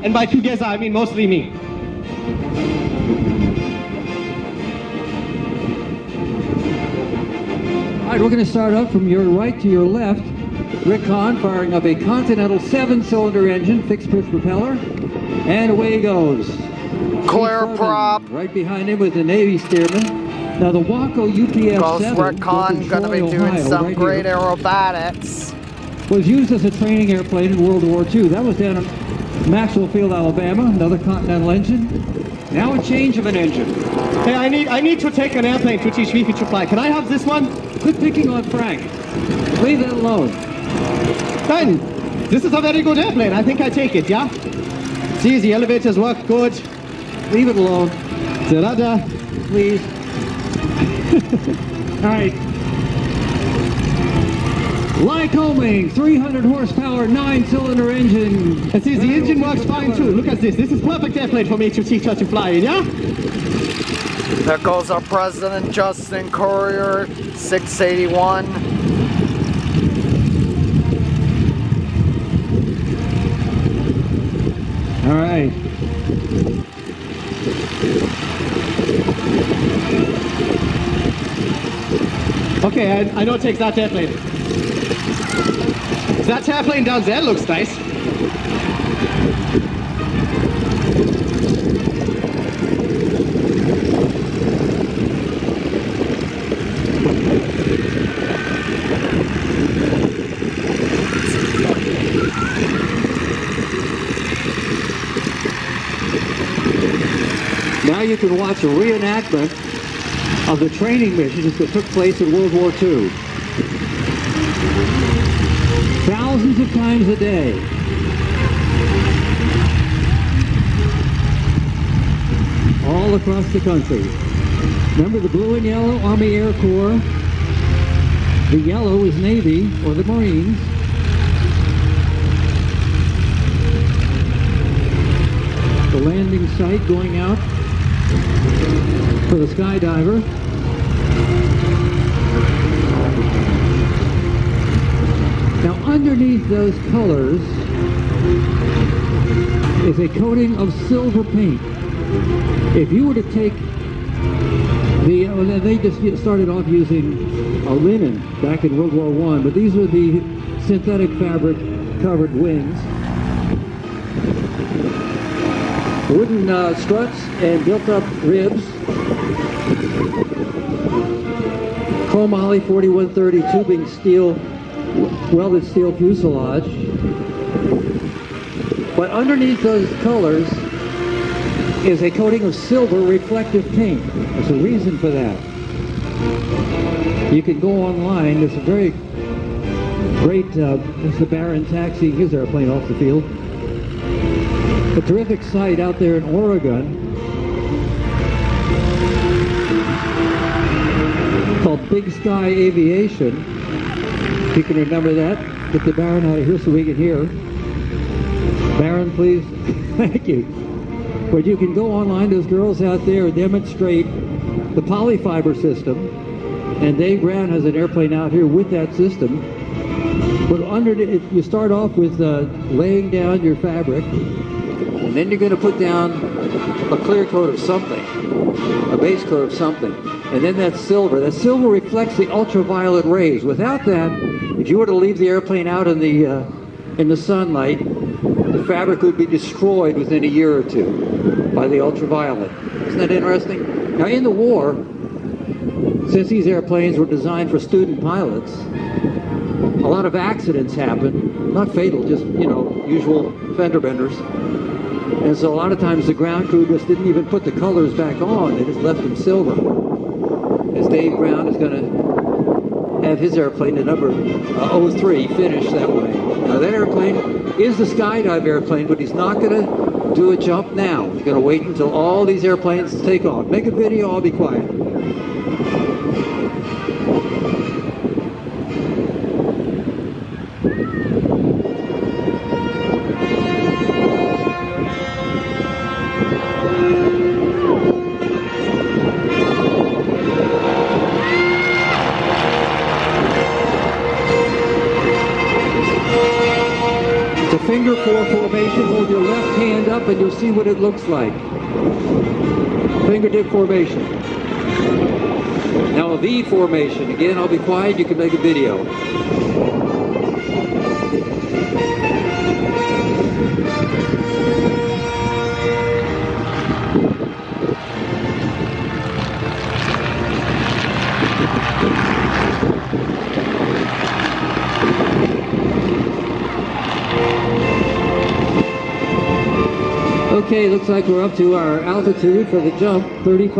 And by together, I mean mostly me. All right, we're going to start up from your right to your left. Rick Conn firing up a Continental 7-cylinder engine, fixed-pitch propeller, and away he goes. Clear prop. Right behind him with the Navy steerman. Now the Waco UPF-7 Rick Conn going to be doing some great aerobatics. Was used as a training airplane in World War II. That was down at Maxwell Field, Alabama, another Continental engine. Now a change of an engine. Hey, I need to take an airplane to teach Fifi to fly. Can I have this one? Quit picking on Frank. Leave that alone. Fine. This is a very good airplane. I think I take it, yeah? See, the elevators work good. Leave it alone. Da-da-da. Please. All right. Lycoming, 300 horsepower, 9-cylinder engine. And see, the engine works fine too. Look at this. This is perfect airplane for me to teach her to fly in, yeah? There goes our president, Justin Currier, 681. All right. Okay, I know it takes that airplane. That airplane down there looks nice. Now you can watch a reenactment of the training missions that took place in World War II. Thousands of times a day. All across the country. Remember the blue and yellow, Army Air Corps. The yellow is Navy or the Marines. The landing site going out for the skydiver. Now underneath those colors is a coating of silver paint. If you were to take they just started off using linen back in World War I, but these are the synthetic fabric covered wings. Wooden struts and built-up ribs. Chromoly 4130 tubing steel, welded steel fuselage. But underneath those colors is a coating of silver reflective paint. There's a reason for that. You can go online. There's a very great, there's the Baron taxiing his airplane off the field. A terrific site out there in Oregon called Big Sky Aviation. If you can remember that, get the Baron out of here so we can hear. Baron, please. Thank you. But you can go online. There's girls out there and demonstrate the polyfiber system. And Dave Brown has an airplane out here with that system. But underneath, you start off with laying down your fabric. And then you're going to put down a clear coat of something, a base coat of something. And then that silver reflects the ultraviolet rays. Without that, if you were to leave the airplane out in the sunlight, the fabric would be destroyed within a year or two by the ultraviolet. Isn't that interesting? Now in the war, since these airplanes were designed for student pilots, a lot of accidents happen, not fatal, just, usual fender benders. And so a lot of times the ground crew just didn't even put the colors back on, they just left them silver. As Dave Brown is going to have his airplane, the number 03, finished that way. Now that airplane is the skydive airplane, but he's not going to do a jump now. He's going to wait until all these airplanes take off. Make a video, I'll be quiet. Finger 4 formation, hold your left hand up and you'll see what it looks like. Fingertip formation. Now a V formation. Again, I'll be quiet, you can make a video. Okay, looks like we're up to our altitude for the jump, 35.